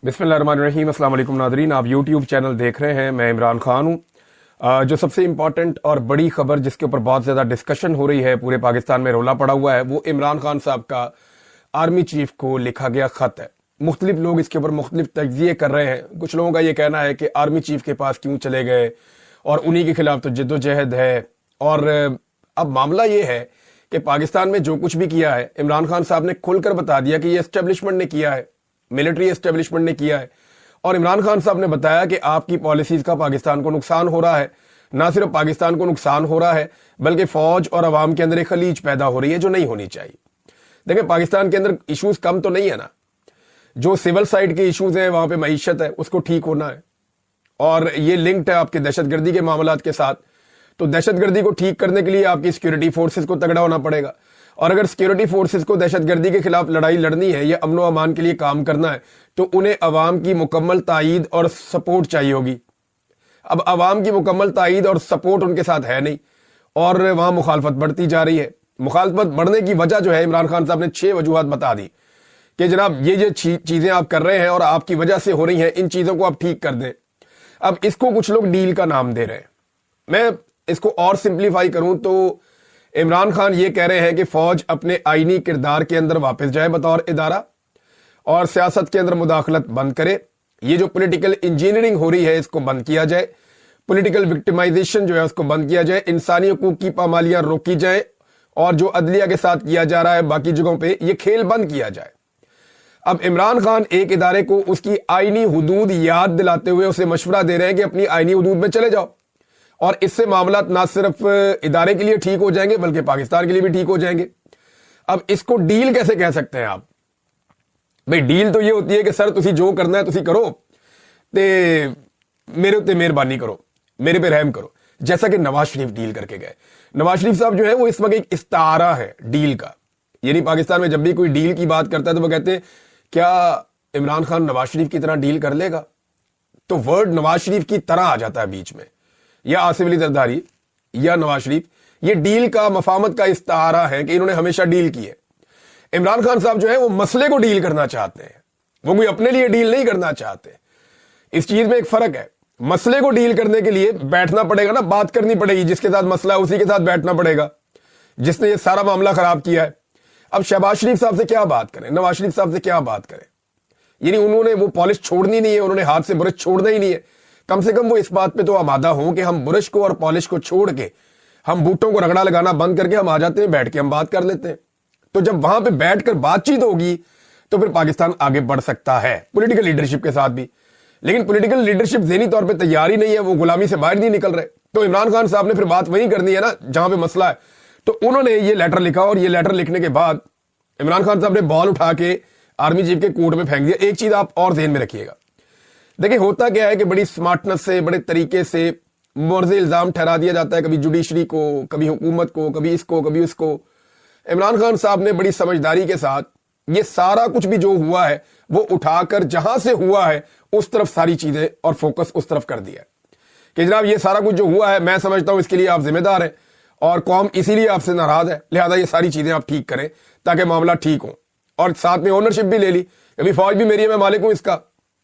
बिस्मिल्लाहिर्रहमानिर्रहीम। अस्सलाम वालेकुम नादरीन, आप यूट्यूब चैनल देख रहे हैं। मैं इमरान खान हूँ। जो सबसे इम्पॉर्टेंट और बड़ी खबर जिसके ऊपर बहुत ज़्यादा डिस्कशन हो रही है, पूरे पाकिस्तान में रोला पड़ा हुआ है, वो इमरान खान साहब का आर्मी चीफ को लिखा गया ख़त है। मुख्तलिफ लोग इसके ऊपर मुख्तलिफ तज्जिए कर रहे हैं। कुछ लोगों का ये कहना है कि आर्मी चीफ के पास क्यों चले गए और उन्हीं के खिलाफ तो जद्दोजहद है। और अब मामला ये है कि पाकिस्तान में जो कुछ भी किया है, इमरान खान साहब ने खुलकर बता दिया कि ये एस्टेब्लिशमेंट ने किया है, मिलिट्री एस्टेब्लिशमेंट ने किया है। और इमरान खान साहब ने बताया कि आपकी पॉलिसीज का पाकिस्तान को नुकसान हो रहा है। ना सिर्फ पाकिस्तान को नुकसान हो रहा है, बल्कि फौज और अवाम के अंदर एक खलीज पैदा हो रही है जो नहीं होनी चाहिए। देखिए, पाकिस्तान के अंदर इश्यूज कम तो नहीं है ना। जो सिविल साइड के इश्यूज हैं, वहां पे मईशत है, उसको ठीक होना है। और ये लिंक्ड है आपके दहशतगर्दी के मामलात के साथ। तो दहशतगर्दी को ठीक करने के लिए आपकी सिक्योरिटी फोर्सेस को तगड़ा होना पड़ेगा। और अगर सिक्योरिटी फोर्सेस को दहशतगर्दी के खिलाफ लड़ाई लड़नी है या अमन व अमान के लिए काम करना है, तो उन्हें अवाम की मुकम्मल तायीद और सपोर्ट चाहिए होगी। अब अवाम की मुकम्मल तायीद और सपोर्ट उनके साथ है नहीं, और वहां मुखालफत बढ़ती जा रही है। मुखालफत बढ़ने की वजह जो है, इमरान खान साहब ने 6 वजूहात बता दी कि जनाब ये चीजें आप कर रहे हैं और आपकी वजह से हो रही हैं, इन चीजों को आप ठीक कर दें। अब इसको कुछ लोग डील का नाम दे रहे हैं। मैं इसको और सिंप्लीफाई करूं तो इमरान खान ये कह रहे हैं कि फौज अपने आईनी किरदार के अंदर वापस जाए बतौर इदारा, और सियासत के अंदर मुदाखलत बंद करे। ये जो पॉलिटिकल इंजीनियरिंग हो रही है, इसको बंद किया जाए। पॉलिटिकल विक्टिमाइजेशन जो है उसको बंद किया जाए। इंसानी हकूक की पामालियां रोकी जाए, और जो अदलिया के साथ किया जा रहा है बाकी जगहों पे, ये खेल बंद किया जाए। अब इमरान खान एक इदारे को उसकी आईनी हुदूद याद दिलाते हुए उसे मशवरा दे रहे हैं कि अपनी आईनी हुदूद में चले जाओ, और इससे मामला ना सिर्फ इदारे के लिए ठीक हो जाएंगे बल्कि पाकिस्तान के लिए भी ठीक हो जाएंगे। अब इसको डील कैसे कह सकते हैं आप? भाई, डील तो ये होती है कि सर तुसी जो करना है तुसी करो, ते मेरे उत्ते मेहरबानी करो, मेरे पे रहम करो। जैसा कि नवाज शरीफ डील करके गए। नवाज शरीफ साहब जो है वो इस वक्त एक इस्तारा है डील का। यानी पाकिस्तान में जब भी कोई डील की बात करता है तो वो कहते हैं क्या इमरान खान नवाज शरीफ की तरह डील कर लेगा? तो वर्ड नवाज शरीफ की तरह आ जाता है बीच में, या आसिफ अली जरदारी या नवाज शरीफ। ये डील का मफामत का इस्तारा है कि इन्होंने हमेशा डील की है। इमरान खान साहब जो है वो मसले को डील करना चाहते हैं, वो कोई अपने लिए डील नहीं करना चाहते। इस चीज में एक फर्क है। मसले को डील करने के लिए बैठना पड़ेगा ना, बात करनी पड़ेगी। जिसके साथ मसला है उसी के साथ बैठना पड़ेगा, जिसने ये सारा मामला खराब किया है। अब शहबाज शरीफ साहब से क्या बात करें, नवाज शरीफ साहब से क्या बात करें? यानी उन्होंने वो पॉलिश छोड़नी नहीं है, उन्होंने हाथ से ब्रश छोड़ना ही नहीं है। कम से कम वो इस बात पे तो आमादा हो कि हम ब्रश को और पॉलिश को छोड़ के, हम बूटों को रगड़ा लगाना बंद करके हम आ जाते हैं, बैठ के हम बात कर लेते हैं। तो जब वहां पे बैठकर बातचीत होगी तो फिर पाकिस्तान आगे बढ़ सकता है, पॉलिटिकल लीडरशिप के साथ भी। लेकिन पॉलिटिकल लीडरशिप ज़हनी तौर पे तैयार ही नहीं है, वो गुलामी से बाहर नहीं निकल रहे। तो इमरान खान साहब ने फिर बात वही करनी है ना जहां पे मसला है। तो उन्होंने ये लेटर लिखा, और ये लेटर लिखने के बाद इमरान खान साहब ने बॉल उठा के आर्मी चीफ के कोर्ट में फेंक दिया। एक चीज आप और ध्यान में रखिएगा। देखिए, होता क्या है कि बड़ी स्मार्टनेस से, बड़े तरीके से मुर्ज़े इल्जाम ठहरा दिया जाता है, कभी जुडिशरी को, कभी हुकूमत को, कभी इसको, कभी उसको। इमरान खान साहब ने बड़ी समझदारी के साथ ये सारा कुछ भी जो हुआ है वो उठाकर जहां से हुआ है उस तरफ सारी चीजें और फोकस उस तरफ कर दिया कि जनाब ये सारा कुछ जो हुआ है, मैं समझता हूं इसके लिए आप जिम्मेदार हैं और कौम इसीलिए आपसे नाराज है, लिहाजा ये सारी चीजें आप ठीक करें ताकि मामला ठीक हो। और साथ में ओनरशिप भी ले ली, अभी फौज भी मेरी है, मैं मालिक हूं इसका,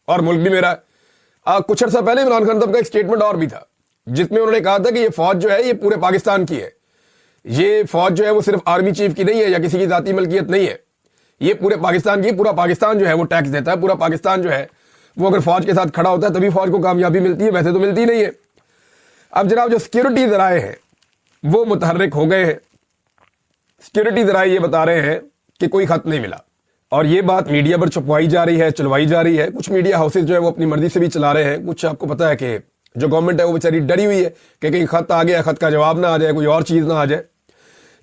और मुल्क भी मेरा है। कुछ अर्सा पहले इमरान खान साहब का एक स्टेटमेंट और भी था जिसमें उन्होंने कहा था कि ये फौज जो है ये पूरे पाकिस्तान की है। ये फौज जो है वो सिर्फ आर्मी चीफ की नहीं है या किसी की जाती मलकियत नहीं है, ये पूरे पाकिस्तान की। पूरा पाकिस्तान जो है वो टैक्स देता है, पूरा पाकिस्तान जो है वो अगर फौज के साथ खड़ा होता है तभी फौज को कामयाबी मिलती है, वैसे तो मिलती नहीं है। अब जनाब जो सिक्योरिटी जराए हैं वो मुतहर्रिक हो गए हैं। सिक्योरिटी जराए ये बता रहे हैं कि कोई खत नहीं मिला, और ये बात मीडिया पर छुपवाई जा रही है, चलवाई जा रही है। कुछ मीडिया हाउसेज जो है वो अपनी मर्जी से भी चला रहे हैं। कुछ आपको पता है कि जो गवर्नमेंट है वो बेचारी डरी हुई है कि कहीं खत आ गया, खत का जवाब ना आ जाए, कोई और चीज ना आ जाए।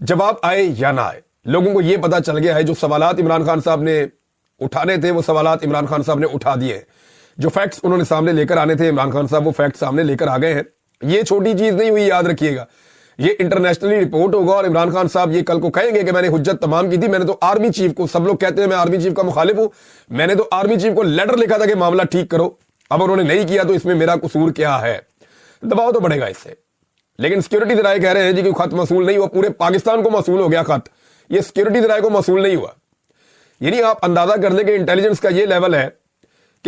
जवाब आए या ना आए, लोगों को यह पता चल गया है जो सवालात इमरान खान साहब ने उठाने थे वो सवालात इमरान खान साहब ने उठा दिए। जो फैक्ट्स उन्होंने सामने लेकर आने थे इमरान खान साहब, वो फैक्ट्स सामने लेकर आ गए हैं। ये छोटी चीज नहीं हुई, याद रखिएगा। ये इंटरनेशनली रिपोर्ट होगा और इमरान खान साहब ये कल को कहेंगे कि मैंने हुज्जत तमाम की थी, मैंने तो आर्मी चीफ को, सब लोग कहते हैं मैं आर्मी चीफ का मुखालिफ हूं, मैंने तो आर्मी चीफ को लेटर लिखा था कि मामला ठीक करो। अब उन्होंने नहीं किया तो इसमें मेरा कसूर क्या है? दबाव तो बढ़ेगा इससे। लेकिन सिक्योरिटी जराए कह रहे हैं जी कि खत मसूल नहीं हुआ, पूरे पाकिस्तान को मसूल हो गया खत, ये सिक्योरिटी जराए को मसूल नहीं हुआ। यानी आप अंदाजा कर लें कि इंटेलिजेंस का ये लेवल है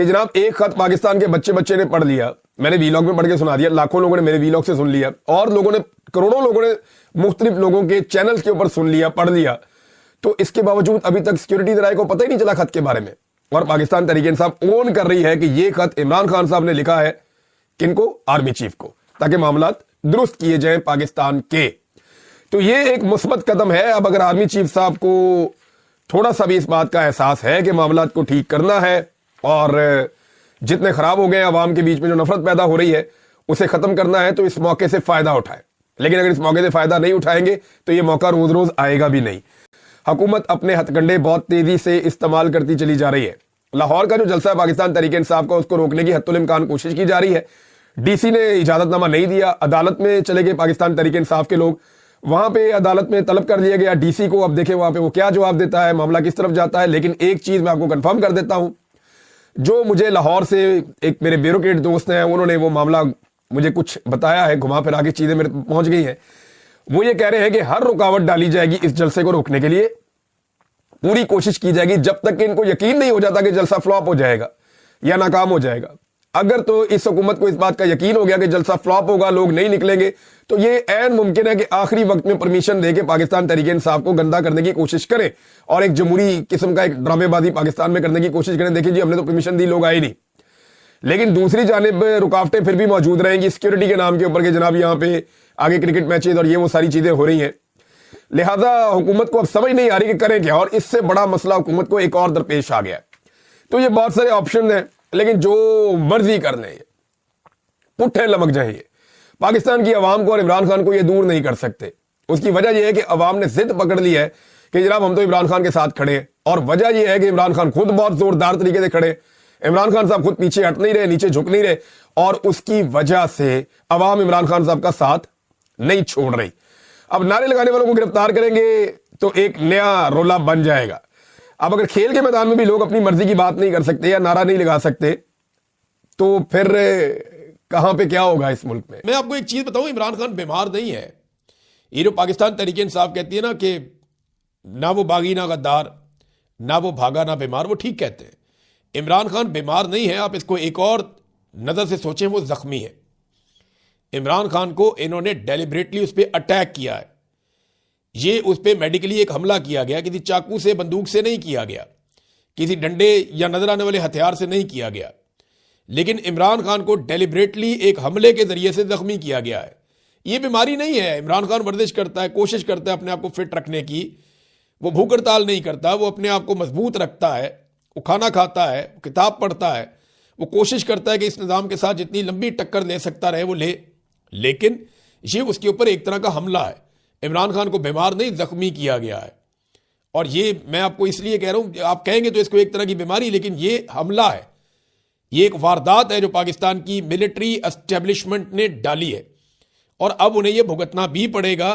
کہ जनाब एक खत पाकिस्तान के बच्चे बच्चे ने पढ़ लिया, मैंने वीलॉग में पढ़ के सुना दिया, लाखों लोगों ने मेरे वीलॉग से सुन लिया, और लोगों ने, करोड़ों लोगों ने मुख्तलिफ लोगों के चैनल्स के ऊपर सुन लिया, पढ़ लिया, तो इसके बावजूद अभी तक सिक्योरिटी ज़राए को पता ही नहीं चला खत के बारे में। और पाकिस्तान तहरीक इंसाफ ओन कर रही है कि यह खत इमरान खान साहब ने लिखा है, किनको? आर्मी चीफ को, ताकि मामलात दुरुस्त किए जाएं पाकिस्तान के। तो ये एक मुस्बत कदम है। अब अगर आर्मी चीफ साहब को थोड़ा सा भी इस बात का एहसास है कि मामलात को ठीक करना है और जितने खराब हो गए अवाम के बीच में जो नफरत पैदा हो रही है उसे खत्म करना है, तो इस मौके से फायदा उठाए। लेकिन अगर इस मौके से फायदा नहीं उठाएंगे तो ये मौका रोज रोज आएगा भी नहीं। हुकूमत अपने हथकंडे बहुत तेजी से इस्तेमाल करती चली जा रही है। लाहौर का जो जलसा है पाकिस्तान तहरीक इंसाफ का, उसको रोकने की हत्तुल इम्कान कोशिश की जा रही है। डीसी ने इजाजतनामा नहीं दिया, अदालत में चले गए पाकिस्तान तहरीक इंसाफ के लोग, वहां पे अदालत में तलब कर लिया गया डीसी को। अब देखें वहां पे वो क्या जवाब देता है, मामला किस तरफ जाता है। लेकिन एक चीज मैं आपको कंफर्म कर देता हूं, जो मुझे लाहौर से एक मेरे ब्यूरोक्रेट दोस्त हैं, उन्होंने वो मामला मुझे कुछ बताया है, घुमा फिरा के चीजें मेरे पहुंच गई हैं। वो ये कह रहे हैं कि हर रुकावट डाली जाएगी इस जलसे को रोकने के लिए, पूरी कोशिश की जाएगी जब तक कि इनको यकीन नहीं हो जाता कि जलसा फ्लॉप हो जाएगा या नाकाम हो जाएगा। अगर तो इस हुकूमत को इस बात का यकीन हो गया कि जलसा फ्लॉप होगा, लोग नहीं निकलेंगे, तो ये ऐन मुमकिन है कि आखिरी वक्त में परमिशन देके पाकिस्तान तहरीक इंसाफ को गंदा करने की कोशिश करें और एक जमहूरी किस्म का एक ड्रामेबाजी पाकिस्तान में करने की कोशिश करें। देखिए जी, हमने तो परमिशन दी, लोग आए नहीं। लेकिन दूसरी जानिब रुकावटें फिर भी मौजूद रहेंगी सिक्योरिटी के नाम के ऊपर कि जनाब यहाँ पे आगे क्रिकेट मैचेज और ये वो सारी चीजें हो रही हैं। लिहाजा हुकूमत को अब समझ नहीं आ रही कि करें क्या, और इससे बड़ा मसला हुकूमत को एक और दरपेश आ गया। तो ये बहुत सारे ऑप्शन हैं, लेकिन जो मर्जी कर लें, पुट्ठे लमक जाए, पाकिस्तान की आवाम को और इमरान खान को ये दूर नहीं कर सकते। उसकी वजह यह है कि अवाम ने जिद पकड़ ली है कि जनाब हम तो इमरान खान के साथ खड़े हैं, और वजह यह है कि इमरान खान खुद बहुत जोरदार तरीके से खड़े, इमरान खान साहब खुद पीछे हट नहीं रहे, नीचे झुक नहीं रहे, और उसकी वजह से अवाम इमरान खान साहब का साथ नहीं छोड़ रही। अब नारे लगाने वालों को गिरफ्तार करेंगे तो एक नया रोला बन जाएगा। अब अगर खेल के मैदान में भी लोग अपनी मर्जी की बात नहीं कर सकते या नारा नहीं लगा सकते, तो फिर कहां पे क्या होगा इस मुल्क में। मैं आपको एक चीज बताऊं, इमरान खान बीमार नहीं है। ये जो पाकिस्तान तहरीक इंसाफ कहती है ना कि ना वो बागी ना गद्दार, ना वो भागा ना बीमार, वो ठीक कहते हैं। इमरान खान बीमार नहीं है, आप इसको एक और नजर से सोचें, वो जख्मी है। इमरान खान को इन्होंने डेलिबरेटली उस पर अटैक किया है। ये उस पर मेडिकली एक हमला किया गया, किसी चाकू से बंदूक से नहीं किया गया, किसी डंडे या नजर आने वाले हथियार से नहीं किया गया, लेकिन इमरान खान को डेलिबरेटली एक हमले के जरिए से जख्मी किया गया है। ये बीमारी नहीं है। इमरान खान वर्जिश करता है, कोशिश करता है अपने आप को फिट रखने की, वो भूख हड़ताल नहीं करता, वो अपने आप को मजबूत रखता है, वो खाना खाता है, वो किताब पढ़ता है, वो कोशिश करता है कि इस निज़ाम के साथ जितनी लंबी टक्कर ले सकता रहे वो ले। लेकिन ये उसके ऊपर एक तरह का हमला है। इमरान खान को बीमार नहीं, जख्मी किया गया है। और ये मैं आपको इसलिए कह रहा हूं, आप कहेंगे तो इसको एक तरह की बीमारी, लेकिन ये हमला है, ये एक वारदात है जो पाकिस्तान की मिलिट्री एस्टेब्लिशमेंट ने डाली है, और अब उन्हें यह भुगतना भी पड़ेगा।